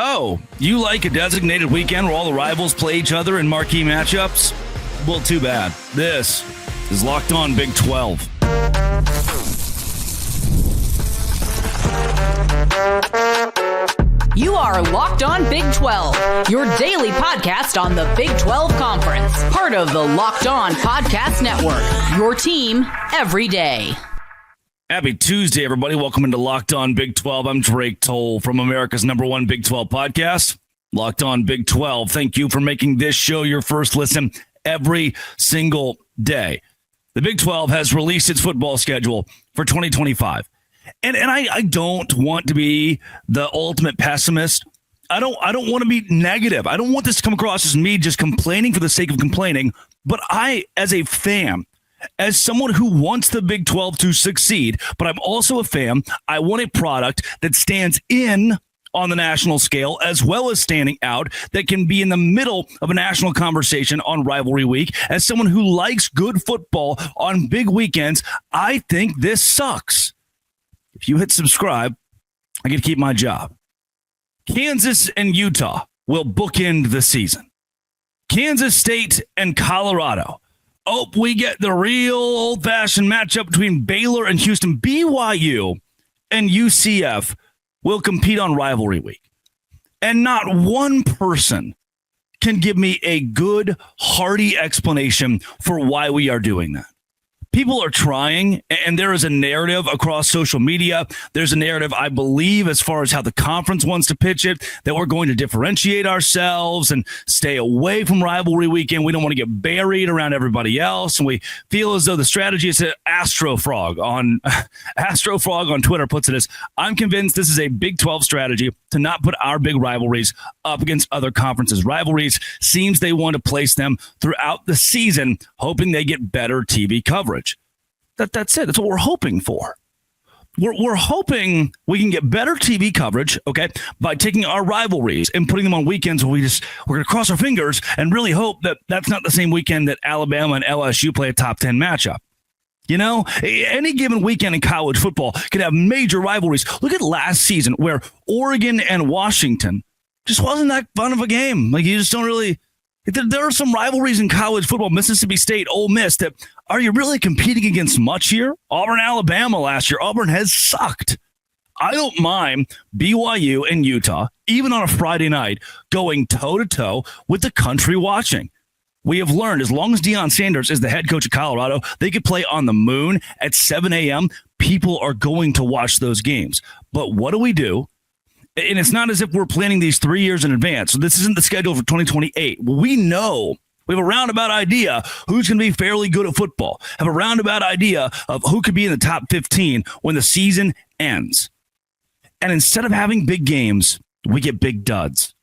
Oh, you like a designated weekend where all the rivals play each other in marquee matchups? Well, too bad. This is Locked On Big 12. You are Locked On Big 12, your daily podcast on the Big 12 Conference. Part of the Locked On Podcast Network, your team every day. Happy Tuesday, everybody. Welcome into Locked On Big 12. I'm Drake Toll from America's #1 Big 12 podcast, Locked On Big 12. Thank you for making this show your first listen every single day. The Big 12 has released its football schedule for 2025. And I don't want to be the ultimate pessimist. I don't want to be negative. I don't want this to come across as me just complaining for the sake of complaining. But I, as a fan, as someone who wants the Big 12 to succeed, but I'm also a fan, I want a product that stands in on the national scale as well as standing out, that can be in the middle of a national conversation on Rivalry Week. As someone who likes good football on big weekends, I think this sucks. If you hit subscribe, I get to keep my job. Kansas and Utah will bookend the season. Kansas State and Colorado. Oh, we get the real old-fashioned matchup between Baylor and Houston. BYU and UCF will compete on Rivalry Week. And not one person can give me a good, hearty explanation for why we are doing that. People are trying, and there is a narrative across social media. There's a narrative, I believe, as far as how the conference wants to pitch it, that we're going to differentiate ourselves and stay away from Rivalry Weekend. We don't want to get buried around everybody else. And we feel as though the strategy is to Astrofrog on Twitter puts it as, I'm convinced this is a Big 12 strategy to not put our big rivalries up against other conferences. Rivalries seems they want to place them throughout the season, hoping they get better TV coverage. That's it. That's what we're hoping for. We're hoping we can get better TV coverage, okay, by taking our rivalries and putting them on weekends where we're going to cross our fingers and really hope that that's not the same weekend that Alabama and LSU play a top 10 matchup. You know, any given weekend in college football can have major rivalries. Look at last season where Oregon and Washington just wasn't that fun of a game. Like, you just don't really... There are some rivalries in college football, Mississippi State, Ole Miss, that are you really competing against much here? Auburn, Alabama last year. Auburn has sucked. I don't mind BYU and Utah, even on a Friday night, going toe-to-toe with the country watching. We have learned as long as Deion Sanders is the head coach of Colorado, they could play on the moon at 7 a.m. People are going to watch those games. But what do? And it's not as if we're planning these 3 years in advance. So this isn't the schedule for 2028. We know, we have a roundabout idea who's going to be fairly good at football, have a roundabout idea of who could be in the top 15 when the season ends. And instead of having big games, we get big duds.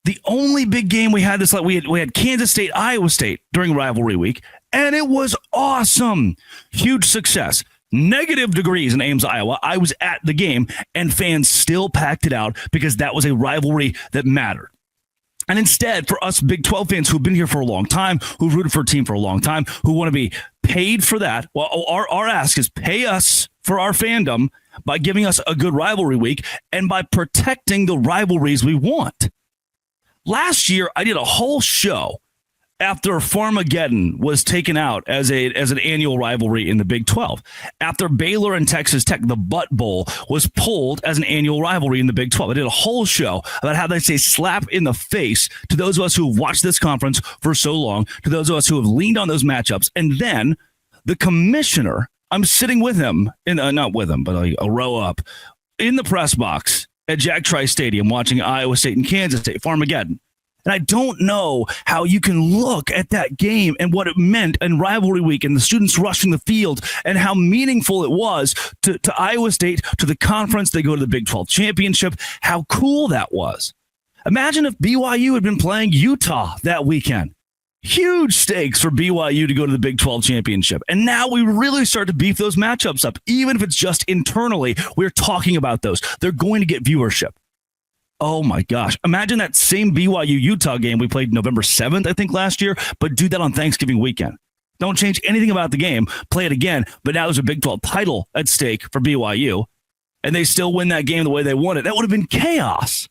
The only big game we had we had Kansas State, Iowa State during Rivalry Week, and it was awesome. Huge success. Negative degrees in Ames, Iowa. I was at the game, and fans still packed it out because that was a rivalry that mattered. And instead, for us Big 12 fans who've been here for a long time, who've rooted for a team for a long time, who want to be paid for that, well, our ask is pay us for our fandom by giving us a good rivalry week and by protecting the rivalries we want. Last year, I did a whole show after Farmageddon was taken out as an annual rivalry in the Big 12. After Baylor and Texas Tech, the Butt Bowl, was pulled as an annual rivalry in the Big 12. I did a whole show about how they say slap in the face to those of us who have watched this conference for so long, to those of us who have leaned on those matchups. And then the commissioner, I'm sitting with him, not with him, but a row up, in the press box at Jack Trice Stadium watching Iowa State and Kansas State, Farmageddon. And I don't know how you can look at that game and what it meant in Rivalry Week and the students rushing the field and how meaningful it was to Iowa State, to the conference. They go to the Big 12 championship, how cool that was. Imagine if BYU had been playing Utah that weekend. Huge stakes for BYU to go to the Big 12 championship. And now we really start to beef those matchups up. Even if it's just internally, we're talking about those. They're going to get viewership. Oh, my gosh. Imagine that same BYU-Utah game we played November 7th, I think, last year, but do that on Thanksgiving weekend. Don't change anything about the game. Play it again, but now there's a Big 12 title at stake for BYU, and they still win that game the way they won it. That would have been chaos.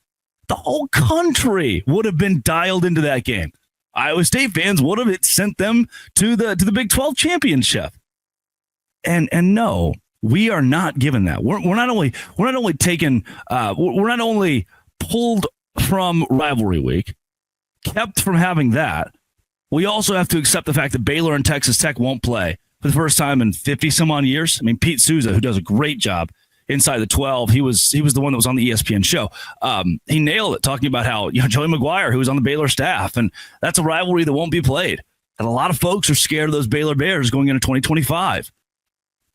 The whole country would have been dialed into that game. Iowa State fans would have sent them to the Big 12 championship. And no, we are not given that. We're not only pulled from rivalry week, kept from having that. We also have to accept the fact that Baylor and Texas Tech won't play for the first time in 50 some odd years. I mean, Pete Souza, who does a great job inside the 12, he was the one that was on the ESPN show. He nailed it, talking about how Joey McGuire, who was on the Baylor staff, and that's a rivalry that won't be played. And a lot of folks are scared of those Baylor Bears going into 2025.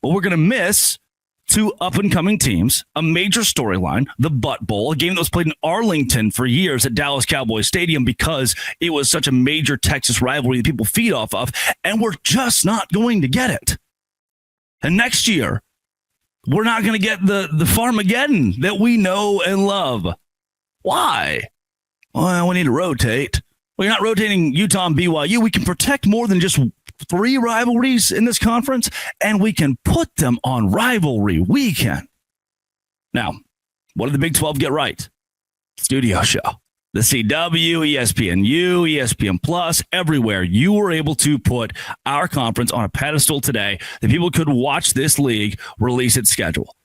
But we're going to miss two up-and-coming teams, a major storyline, the Butt Bowl, a game that was played in Arlington for years at Dallas Cowboys Stadium because it was such a major Texas rivalry that people feed off of, and we're just not going to get it. And next year, we're not going to get the Farmageddon that we know and love. Why? Well, we need to rotate. Well, you're not rotating Utah and BYU. We can protect more than just 3 rivalries in this conference, and we can put them on rivalry weekend. Now, what did the Big 12 get right? Studio show. The CW, ESPNU, ESPN Plus, everywhere. You were able to put our conference on a pedestal today that people could watch this league release its schedule.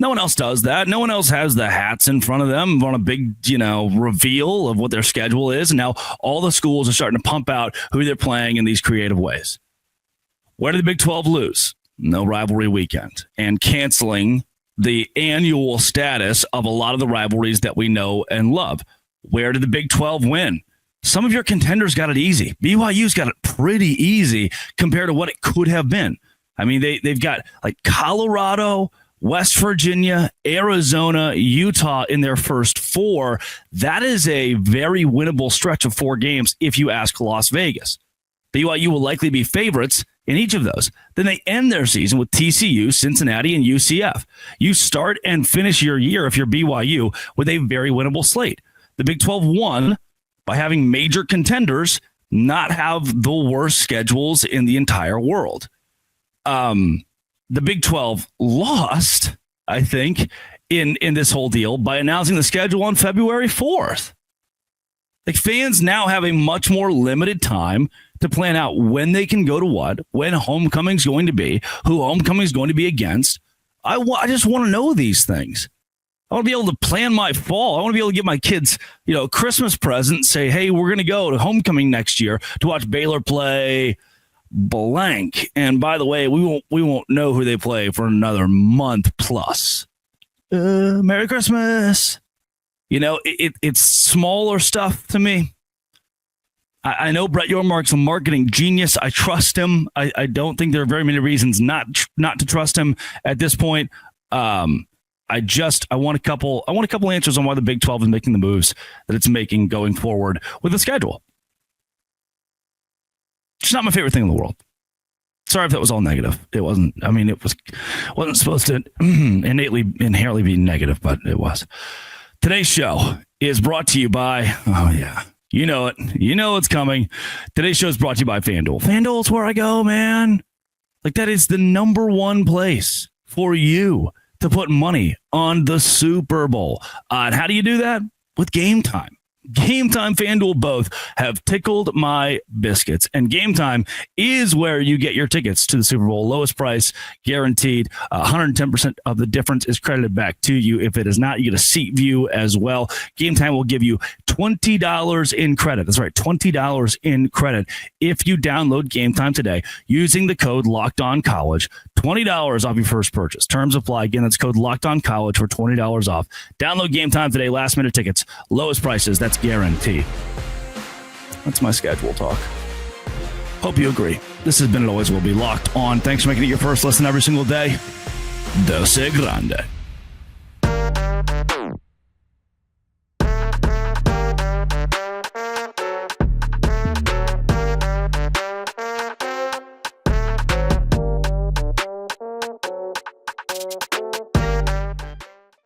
No one else does that. No one else has the hats in front of them on a big, reveal of what their schedule is. And now all the schools are starting to pump out who they're playing in these creative ways. Where did the Big 12 lose? No rivalry weekend. And canceling the annual status of a lot of the rivalries that we know and love. Where did the Big 12 win? Some of your contenders got it easy. BYU's got it pretty easy compared to what it could have been. I mean, they've got like Colorado, West Virginia, Arizona, Utah in their first 4. That is a very winnable stretch of 4 games if you ask Las Vegas. BYU will likely be favorites in each of those. Then they end their season with TCU, Cincinnati, and UCF. You start and finish your year, if you're BYU, with a very winnable slate. The Big 12 won by having major contenders not have the worst schedules in the entire world. The Big 12 lost, I think, in this whole deal by announcing the schedule on February 4th. Like, fans now have a much more limited time to plan out when they can go to what, when homecoming's going to be, who homecoming's going to be against. I just want to know these things. I want to be able to plan my fall. I want to be able to give my kids, a Christmas present, say, hey, we're going to go to homecoming next year to watch Baylor play blank. And by the way, we won't know who they play for another month plus. Merry Christmas. It's smaller stuff to me. I know Brett Yormark's a marketing genius. I trust him. I don't think there are very many reasons not to trust him at this point. I want a couple answers on why the Big 12 is making the moves that it's making going forward with the schedule. It's not my favorite thing in the world. Sorry if that was all negative. It wasn't. I mean, wasn't supposed to inherently be negative, but it was. Today's show is brought to you by, you know it. You know it's coming. Today's show is brought to you by FanDuel. FanDuel's where I go, man. Like, that is the number one place for you to put money on the Super Bowl. And how do you do that? With Game Time. Game Time, FanDuel both have tickled my biscuits. And Game Time is where you get your tickets to the Super Bowl. Lowest price, guaranteed. 110% of the difference is credited back to you. If it is not, you get a seat view as well. Game Time will give you $20 in credit. That's right, $20 in credit if you download Game Time today using the code LOCKEDONCollege. $20 off your first purchase. Terms apply. Again, that's code LOCKEDONCollege for $20 off. Download Game Time today. Last minute tickets. Lowest prices. That's guaranteed. That's my schedule talk. Hope you agree. This has been and always will be Locked On. Thanks for making it your first listen every single day. Dose Grande.